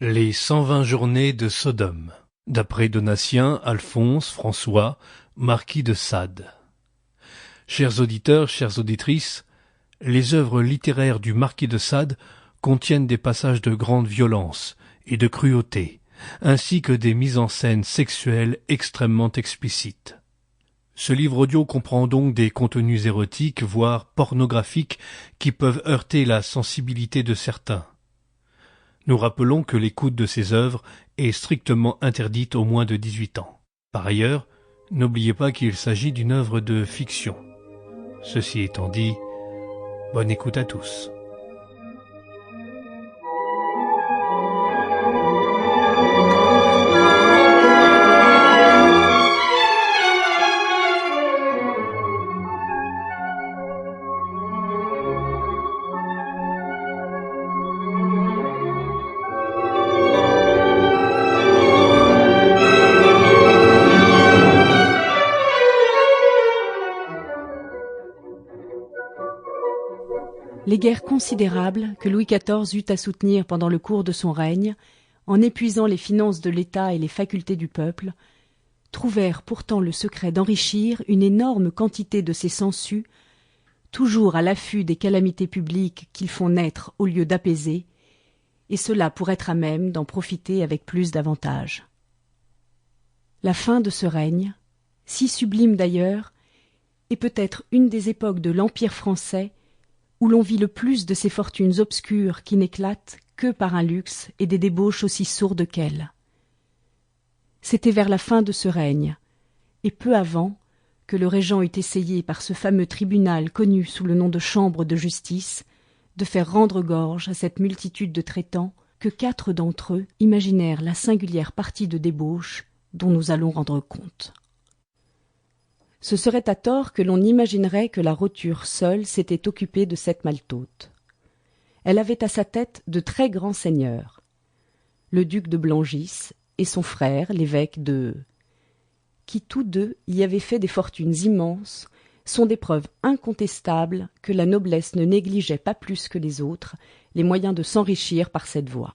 Les 120 journées de Sodome, d'après Donatien Alphonse François, marquis de Sade. Chers auditeurs, chères auditrices, les œuvres littéraires du marquis de Sade contiennent des passages de grande violence et de cruauté, ainsi que des mises en scène sexuelles extrêmement explicites. Ce livre audio comprend donc des contenus érotiques, voire pornographiques, qui peuvent heurter la sensibilité de certains. Nous rappelons que l'écoute de ces œuvres est strictement interdite aux moins de 18 ans. Par ailleurs, n'oubliez pas qu'il s'agit d'une œuvre de fiction. Ceci étant dit, bonne écoute à tous. Les guerres considérables que Louis XIV eut à soutenir pendant le cours de son règne, en épuisant les finances de l'État et les facultés du peuple, trouvèrent pourtant le secret d'enrichir une énorme quantité de ses sangsues, toujours à l'affût des calamités publiques qu'ils font naître au lieu d'apaiser, et cela pour être à même d'en profiter avec plus d'avantage. La fin de ce règne, si sublime d'ailleurs, est peut-être une des époques de l'Empire français où l'on vit le plus de ces fortunes obscures qui n'éclatent que par un luxe et des débauches aussi sourdes qu'elles. C'était vers la fin de ce règne, et peu avant, que le régent eut essayé par ce fameux tribunal connu sous le nom de chambre de justice, de faire rendre gorge à cette multitude de traitants que 4 d'entre eux imaginèrent la singulière partie de débauche dont nous allons rendre compte. Ce serait à tort que l'on imaginerait que la roture seule s'était occupée de cette maltôte. Elle avait à sa tête de très grands seigneurs, le duc de Blangis et son frère, l'évêque de... qui tous deux y avaient fait des fortunes immenses, sont des preuves incontestables que la noblesse ne négligeait pas plus que les autres les moyens de s'enrichir par cette voie.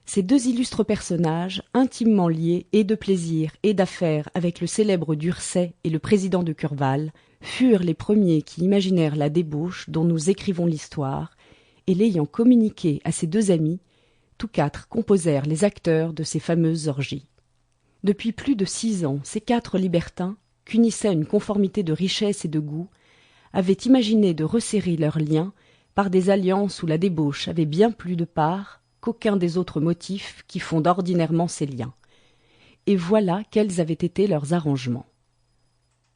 Ces 2 illustres personnages, intimement liés et de plaisir et d'affaires avec le célèbre d'Ursay et le président de Curval, furent les premiers qui imaginèrent la débauche dont nous écrivons l'histoire, et l'ayant communiqué à ses 2 amis, tous 4 composèrent les acteurs de ces fameuses orgies. Depuis plus de 6 ans, ces 4 libertins, qu'unissait une conformité de richesse et de goût, avaient imaginé de resserrer leurs liens par des alliances où la débauche avait bien plus de part qu'aucun des autres motifs qui fondent ordinairement ces liens. Et voilà quels avaient été leurs arrangements.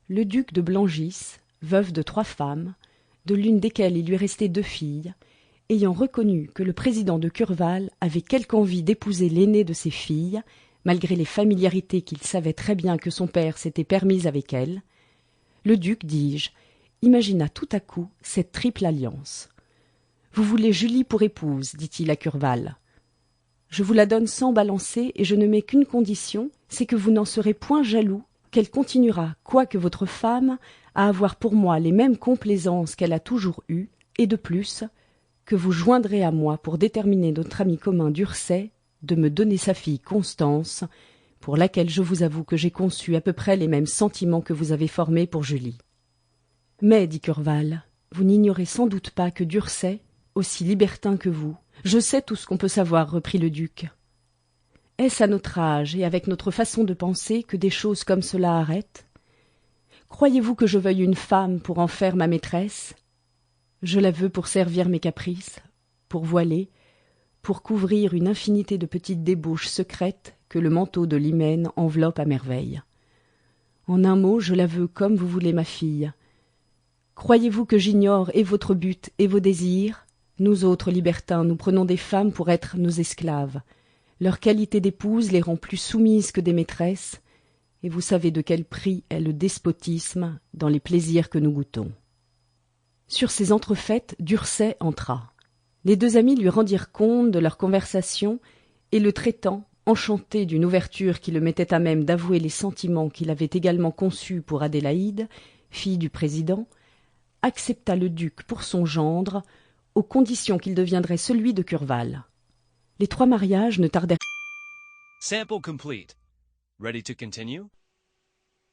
Le duc de Blangis, veuf de 3 femmes, de l'une desquelles il lui restait 2 filles, ayant reconnu que le président de Curval avait quelque envie d'épouser l'aînée de ses filles, malgré les familiarités qu'il savait très bien que son père s'était permises avec elle, le duc, dis-je, imagina tout à coup cette triple alliance. « Vous voulez Julie pour épouse, dit-il à Curval. Je vous la donne sans balancer, et je ne mets qu'une condition, c'est que vous n'en serez point jaloux, qu'elle continuera, quoique votre femme, à avoir pour moi les mêmes complaisances qu'elle a toujours eues, et de plus, que vous joindrez à moi pour déterminer notre ami commun d'Ursay de me donner sa fille Constance, pour laquelle je vous avoue que j'ai conçu à peu près les mêmes sentiments que vous avez formés pour Julie. Mais, dit Curval, vous n'ignorez sans doute pas que d'Ursay, aussi libertin que vous, je sais tout ce qu'on peut savoir, reprit le duc. Est-ce à notre âge et avec notre façon de penser que des choses comme cela arrêtent? Croyez-vous que je veuille une femme pour en faire ma maîtresse? Je la veux pour servir mes caprices, pour voiler, pour couvrir une infinité de petites débauches secrètes que le manteau de l'hymen enveloppe à merveille. En un mot, je la veux comme vous voulez ma fille. Croyez-vous que j'ignore et votre but et vos désirs? Nous autres libertins, nous prenons des femmes pour être nos esclaves. Leur qualité d'épouse les rend plus soumises que des maîtresses, et vous savez de quel prix est le despotisme dans les plaisirs que nous goûtons. » Sur ces entrefaites, d'Ursay entra. Les 2 amis lui rendirent compte de leur conversation, et le traitant, enchanté d'une ouverture qui le mettait à même d'avouer les sentiments qu'il avait également conçus pour Adélaïde, fille du président, accepta le duc pour son gendre, aux conditions qu'il deviendrait celui de Curval. Les 3 mariages ne tardèrent Sample complete. Ready to continue?